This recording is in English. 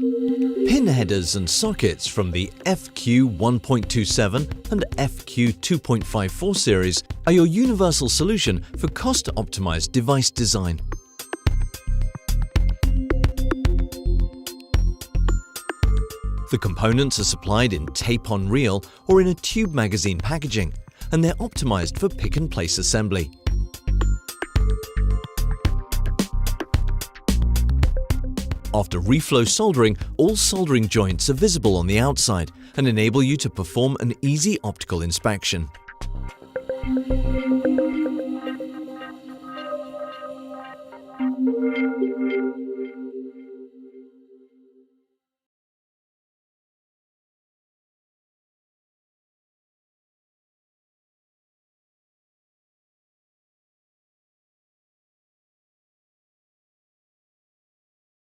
Pin headers and sockets from the FQ1.27 and FQ2.54 series are your universal solution for cost-optimized device design. The components are supplied in tape-on-reel or in a tube magazine packaging, and they're optimized for pick-and-place assembly. After reflow soldering, all soldering joints are visible on the outside and enable you to perform an easy optical inspection.